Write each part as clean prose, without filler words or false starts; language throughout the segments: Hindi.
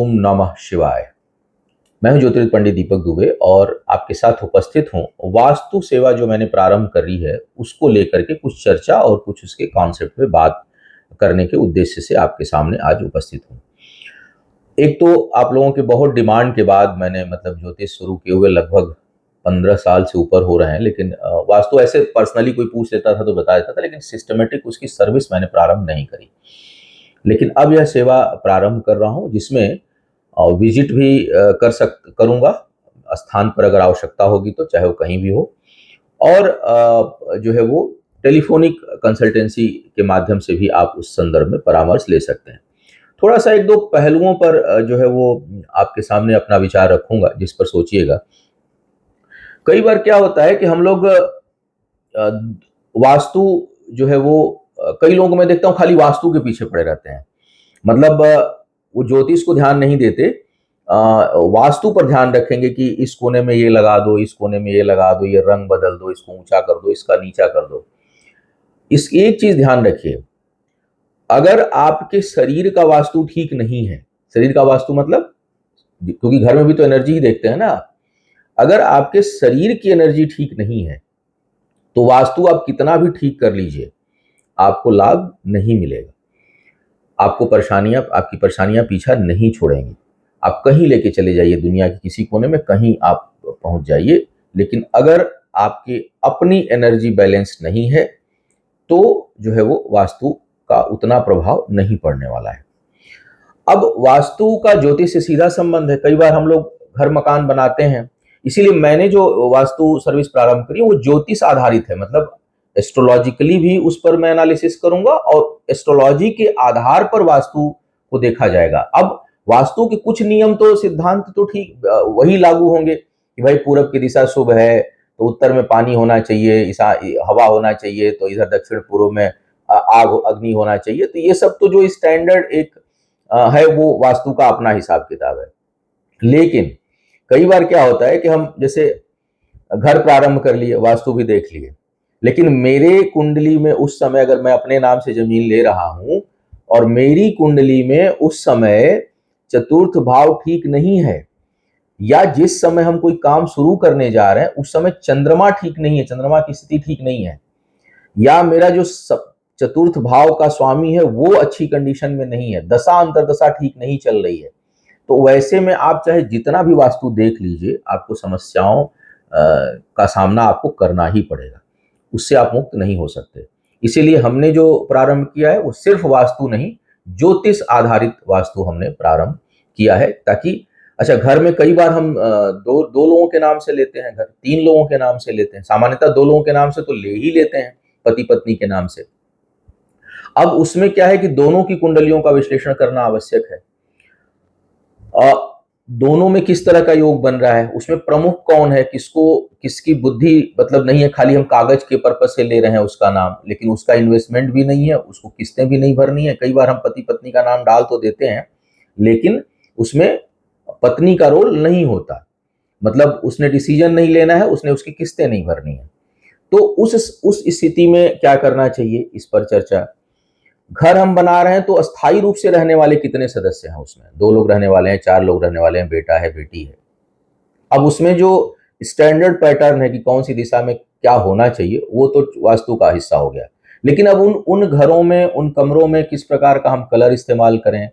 ओम नमः शिवाय। मैं हूं ज्योतिर्विद पंडित दीपक दुबे और आपके साथ उपस्थित हूं वास्तु सेवा जो मैंने प्रारंभ करी है उसको लेकर के कुछ चर्चा और कुछ उसके कॉन्सेप्ट पे बात करने के उद्देश्य से आपके सामने आज उपस्थित हूं। एक तो आप लोगों के बहुत डिमांड के बाद मैंने ज्योतिष शुरू किए हुए लगभग 15 साल से ऊपर हो रहे हैं, लेकिन वास्तु ऐसे पर्सनली कोई पूछ लेता था तो बता देता था, लेकिन सिस्टमेटिक उसकी सर्विस मैंने प्रारंभ नहीं करी। लेकिन अब यह सेवा प्रारंभ कर रहा हूं जिसमें विजिट भी करूंगा स्थान पर अगर आवश्यकता होगी तो, चाहे वो कहीं भी हो। और जो है वो टेलीफोनिक कंसल्टेंसी के माध्यम से भी आप उस संदर्भ में परामर्श ले सकते हैं। थोड़ा सा एक दो पहलुओं पर जो है वो आपके सामने अपना विचार रखूंगा जिस पर सोचिएगा। कई बार क्या होता है कि हम लोग वास्तु जो है वो कई लोगों को मैं देखता हूं खाली वास्तु के पीछे पड़े रहते हैं। वो ज्योतिष को ध्यान नहीं देते, वास्तु पर ध्यान रखेंगे कि इस कोने में ये लगा दो, इस कोने में ये लगा दो, ये रंग बदल दो, इसको ऊंचा कर दो, इसका नीचा कर दो। इस एक चीज ध्यान रखिए, अगर आपके शरीर का वास्तु ठीक नहीं है, शरीर का वास्तु मतलब क्योंकि घर में भी तो एनर्जी ही देखते हैं ना, अगर आपके शरीर की एनर्जी ठीक नहीं है तो वास्तु आप कितना भी ठीक कर लीजिए आपको लाभ नहीं मिलेगा। आपकी परेशानियां पीछा नहीं छोड़ेंगी। आप कहीं लेके चले जाइए, दुनिया के किसी कोने में कहीं आप पहुंच जाइए, लेकिन अगर आपकी अपनी एनर्जी बैलेंस नहीं है तो जो है वो वास्तु का उतना प्रभाव नहीं पड़ने वाला है। अब वास्तु का ज्योतिष से सीधा संबंध है। कई बार हम लोग घर मकान बनाते हैं, इसीलिए मैंने जो वास्तु सर्विस प्रारंभ करी वो ज्योतिष आधारित है। एस्ट्रोलॉजिकली भी उस पर मैं एनालिसिस करूंगा और एस्ट्रोलॉजी के आधार पर वास्तु को देखा जाएगा। अब वास्तु के कुछ नियम तो सिद्धांत तो ठीक वही लागू होंगे कि भाई पूरब की दिशा शुभ है तो उत्तर में पानी होना चाहिए, हवा होना चाहिए, तो इधर दक्षिण पूर्व में आग अग्नि होना चाहिए। तो ये सब तो जो स्टैंडर्ड एक है वो वास्तु का अपना हिसाब किताब है। लेकिन कई बार क्या होता है कि हम जैसे घर प्रारंभ कर लिए, वास्तु भी देख लिए, लेकिन मेरे कुंडली में उस समय अगर मैं अपने नाम से जमीन ले रहा हूं और मेरी कुंडली में उस समय चतुर्थ भाव ठीक नहीं है, या जिस समय हम कोई काम शुरू करने जा रहे हैं उस समय चंद्रमा ठीक नहीं है, चंद्रमा की स्थिति ठीक नहीं है, या मेरा जो चतुर्थ भाव का स्वामी है वो अच्छी कंडीशन में नहीं है, दशा अंतरदशा ठीक नहीं चल रही है, तो वैसे में आप चाहे जितना भी वास्तु देख लीजिए आपको समस्याओं का सामना आपको करना ही पड़ेगा, उससे आप मुक्त नहीं हो सकते। इसीलिए हमने जो प्रारंभ किया है वो सिर्फ वास्तु नहीं, ज्योतिष आधारित वास्तु हमने प्रारंभ किया है। ताकि अच्छा, घर में कई बार हम दो लोगों के नाम से लेते हैं घर, 3 लोगों के नाम से लेते हैं, सामान्यतः 2 लोगों के नाम से तो ले ही लेते हैं, पति पत्नी के नाम से। अब उसमें क्या है कि दोनों की कुंडलियों का विश्लेषण करना आवश्यक है। दोनों में किस तरह का योग बन रहा है, उसमें प्रमुख कौन है, किसकी बुद्धि नहीं है, खाली हम कागज के पर्पस से ले रहे हैं उसका नाम, लेकिन उसका इन्वेस्टमेंट भी नहीं है, उसको किस्तें भी नहीं भरनी है। कई बार हम पति पत्नी का नाम डाल तो देते हैं लेकिन उसमें पत्नी का रोल नहीं होता, उसने डिसीजन नहीं लेना है, उसने उसकी किस्तें नहीं भरनी है। तो उस स्थिति में क्या करना चाहिए, इस पर चर्चा। घर हम बना रहे हैं तो अस्थायी रूप से रहने वाले कितने सदस्य हैं उसमें, 2 लोग रहने वाले हैं, 4 लोग रहने वाले हैं, बेटा है, बेटी है। अब उसमें जो स्टैंडर्ड पैटर्न है कि कौन सी दिशा में क्या होना चाहिए वो तो वास्तु का हिस्सा हो गया। लेकिन अब उन घरों में, उन कमरों में किस प्रकार का हम कलर इस्तेमाल करें,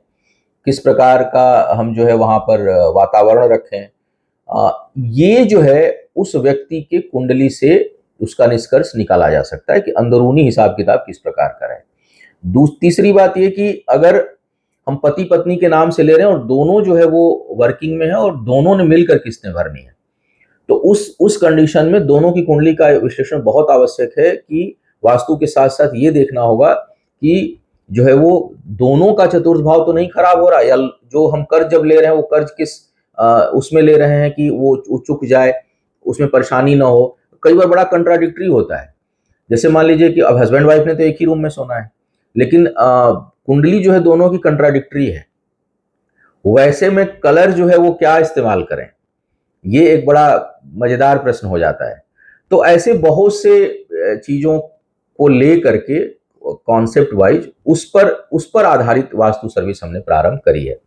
किस प्रकार का हम जो है वहां पर वातावरण रखें, ये जो है उस व्यक्ति के कुंडली से उसका निष्कर्ष निकाला जा सकता है कि अंदरूनी हिसाब किताब किस प्रकार का है। तीसरी बात ये कि अगर हम पति पत्नी के नाम से ले रहे हैं और दोनों जो है वो वर्किंग में है और दोनों ने मिलकर किस्तें भरनी है, तो उस कंडीशन में दोनों की कुंडली का विश्लेषण बहुत आवश्यक है कि वास्तु के साथ साथ ये देखना होगा कि जो है वो दोनों का चतुर्थ भाव तो नहीं खराब हो रहा, या जो हम कर्ज जब ले रहे हैं वो कर्ज किस उसमें ले रहे हैं कि वो चुक जाए, उसमें परेशानी ना हो। कई बार बड़ा कंट्राडिक्टरी होता है। जैसे मान लीजिए कि अब हस्बैंड वाइफ ने तो एक ही रूम में सोना है, लेकिन कुंडली जो है दोनों की कंट्राडिक्टरी है, वैसे में कलर जो है वो क्या इस्तेमाल करें, ये एक बड़ा मजेदार प्रश्न हो जाता है। तो ऐसे बहुत से चीजों को ले करके कॉन्सेप्ट वाइज उस पर आधारित वास्तु सर्विस हमने प्रारंभ करी है।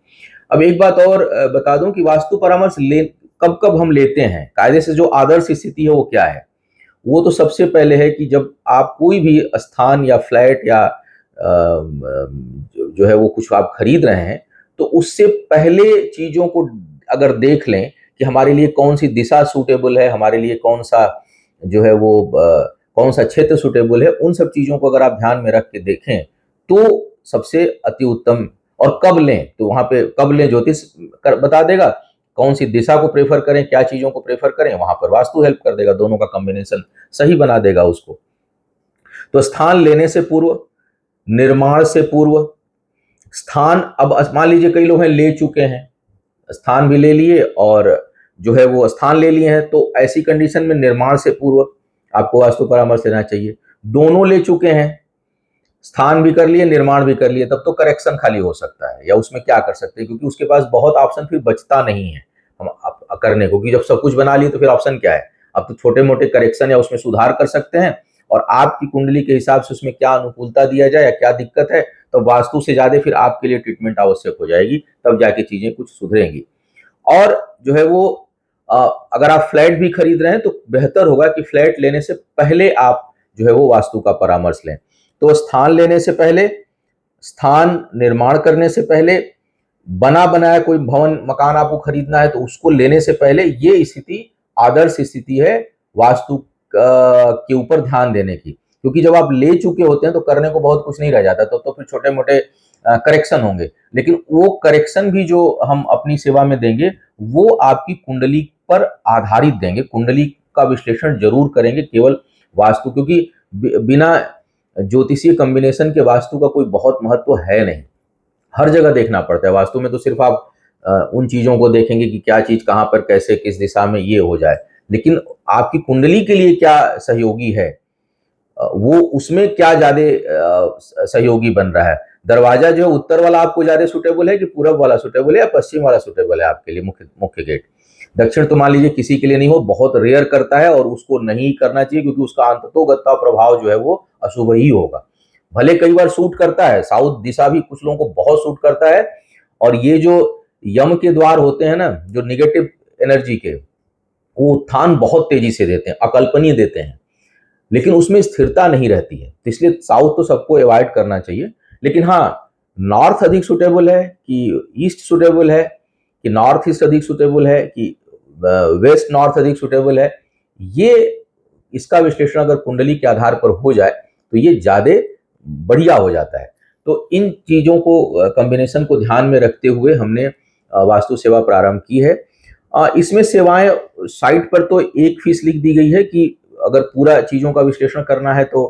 अब एक बात और बता दूं कि वास्तु परामर्श ले कब कब हम लेते हैं, कायदे से जो आदर्श स्थिति है वो क्या है। वो तो सबसे पहले है कि जब आप कोई भी स्थान या फ्लैट या जो है वो कुछ आप खरीद रहे हैं, तो उससे पहले चीज़ों को अगर देख लें कि हमारे लिए कौन-सी दिशा सूटेबल है, हमारे लिए कौन-सा जो है वो कौन-सा क्षेत्र सूटेबल है, उन सब चीज़ों को अगर आप ध्यान में रख के देखें, तो सबसे अति उत्तम। और कब लें, तो वहाँ पे कब लें ज्योतिष बता देगा, कौन सी दिशा को प्रेफर करें, क्या चीज़ों को प्रेफर करें, वहाँ पर वास्तु हेल्प कर देगा, दोनों का कॉम्बिनेशन सही बना देगा उसको। तो स्थान लेने से पूर्व, निर्माण से पूर्व, स्थान अब मान लीजिए कई लोग हैं ले चुके हैं, स्थान भी ले लिए और जो है वो स्थान ले लिए हैं, तो ऐसी कंडीशन में निर्माण से पूर्व आपको वास्तु परामर्श लेना चाहिए। दोनों ले चुके हैं, स्थान भी कर लिए, निर्माण भी कर लिए, तब तो करेक्शन खाली हो सकता है, या उसमें क्या कर सकते हैं, क्योंकि उसके पास बहुत ऑप्शन फिर बचता नहीं है हम करने को, कि जब सब कुछ बना लिए तो फिर ऑप्शन क्या है। अब तो छोटे मोटे करेक्शन या उसमें सुधार कर सकते हैं, और आपकी कुंडली के हिसाब से उसमें क्या अनुकूलता दिया जाए या क्या दिक्कत है, तो वास्तु से ज्यादा फिर आपके लिए ट्रीटमेंट आवश्यक हो जाएगी, तब जाके चीजें कुछ सुधरेंगी। और जो है वो अगर आप फ्लैट भी खरीद रहे हैं तो बेहतर होगा कि फ्लैट लेने से पहले आप जो है वो वास्तु का परामर्श लें। तो स्थान लेने से पहले, स्थान निर्माण करने से पहले, बना बनाया कोई भवन मकान आपको खरीदना है तो उसको लेने से पहले ये स्थिति आदर्श स्थिति है वास्तु के ऊपर ध्यान देने की। क्योंकि जब आप ले चुके होते हैं तो करने को बहुत कुछ नहीं रह जाता, तो फिर छोटे मोटे करेक्शन होंगे, लेकिन वो करेक्शन भी जो हम अपनी सेवा में देंगे वो आपकी कुंडली पर आधारित देंगे, कुंडली का विश्लेषण जरूर करेंगे, केवल वास्तु, क्योंकि बिना ज्योतिषीय कॉम्बिनेशन के वास्तु का कोई बहुत महत्व है नहीं। हर जगह देखना पड़ता है वास्तु में, तो सिर्फ आप उन चीजों को देखेंगे कि क्या चीज कहां पर कैसे किस दिशा में ये हो जाए, लेकिन आपकी कुंडली के लिए क्या सहयोगी है, वो उसमें क्या ज्यादा सहयोगी बन रहा है। दरवाजा जो है उत्तर वाला आपको ज्यादा सुटेबल है कि पूरब वाला सुटेबल है या पश्चिम वाला सुटेबल है आपके लिए, मुख्य मुख्य गेट। दक्षिण तो मान लीजिए किसी के लिए नहीं हो, बहुत रेयर करता है और उसको नहीं करना चाहिए, क्योंकि उसका अंततोगत्ता प्रभाव जो है वो अशुभ ही होगा। भले कई बार सूट करता है, साउथ दिशा भी कुछ लोगों को बहुत सूट करता है, और ये जो यम के द्वार होते हैं ना, जो निगेटिव एनर्जी के, वो उत्थान बहुत तेजी से देते हैं, अकल्पनीय देते हैं, लेकिन उसमें स्थिरता नहीं रहती है, तो इसलिए साउथ तो सबको अवॉइड करना चाहिए। लेकिन हाँ, नॉर्थ अधिक सुटेबल है कि ईस्ट सुटेबल है, कि नॉर्थ ईस्ट अधिक सुटेबल है कि वेस्ट नॉर्थ अधिक सुटेबल है, ये इसका विश्लेषण अगर कुंडली के आधार पर हो जाए तो ये ज्यादा बढ़िया हो जाता है। तो इन चीजों को कॉम्बिनेशन को ध्यान में रखते हुए हमने वास्तु सेवा प्रारंभ की है। इसमें सेवाएं साइट पर तो एक फीस लिख दी गई है कि अगर पूरा चीजों का विश्लेषण करना है तो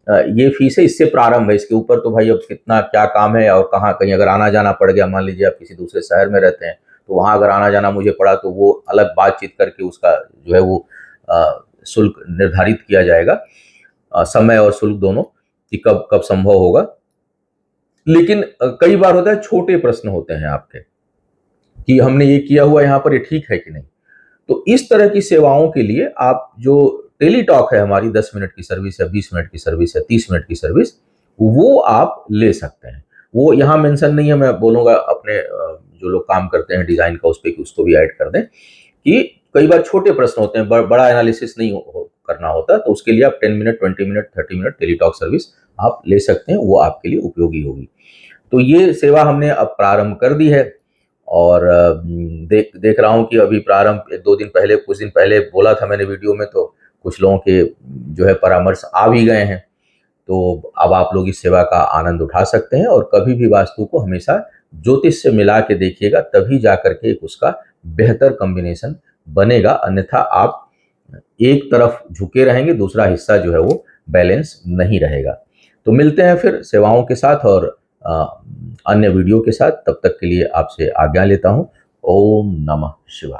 ये फीस है, इससे प्रारंभ है, इसके ऊपर तो भाई अब कितना क्या काम है और कहाँ कहीं अगर आना जाना पड़ गया, मान लीजिए आप किसी दूसरे शहर में रहते हैं तो वहां अगर आना जाना मुझे पड़ा तो वो अलग बातचीत करके उसका जो है वो शुल्क निर्धारित किया जाएगा, समय और शुल्क दोनों, कि कब कब संभव होगा। लेकिन कई बार होता है छोटे प्रश्न होते हैं आपके कि हमने ये किया हुआ यहाँ पर, ये ठीक है कि नहीं। तो इस तरह की सेवाओं के लिए आप जो टेलीटॉक है हमारी 10 मिनट की सर्विस है, 20 मिनट की सर्विस है, 30 मिनट की सर्विस, वो आप ले सकते हैं। वो यहाँ मेंशन नहीं है, मैं बोलूँगा अपने जो लोग काम करते हैं डिजाइन का उस पर कि उसको भी ऐड कर दें, कि कई बार छोटे प्रश्न होते हैं, बड़ा एनालिसिस नहीं करना होता, तो उसके लिए आप 10 minute, 20 minute, 30 minute Teletalk service आप ले सकते हैं, वो आपके लिए उपयोगी होगी। तो ये सेवा हमने अब प्रारंभ कर दी है, और देख रहा हूं कि अभी प्रारंभ 2 दिन पहले, कुछ दिन पहले बोला था मैंने वीडियो में, तो कुछ लोगों के जो है परामर्श आ भी गए हैं। तो अब आप लोग इस सेवा का आनंद उठा सकते हैं, और कभी भी वास्तु को हमेशा ज्योतिष से मिला के देखिएगा, तभी जाकर के उसका बेहतर कॉम्बिनेशन बनेगा, अन्यथा आप एक तरफ झुके रहेंगे, दूसरा हिस्सा जो है वो बैलेंस नहीं रहेगा। तो मिलते हैं फिर सेवाओं के साथ और अन्य वीडियो के साथ, तब तक के लिए आपसे आज्ञा लेता हूं। ओम नमः शिवाय।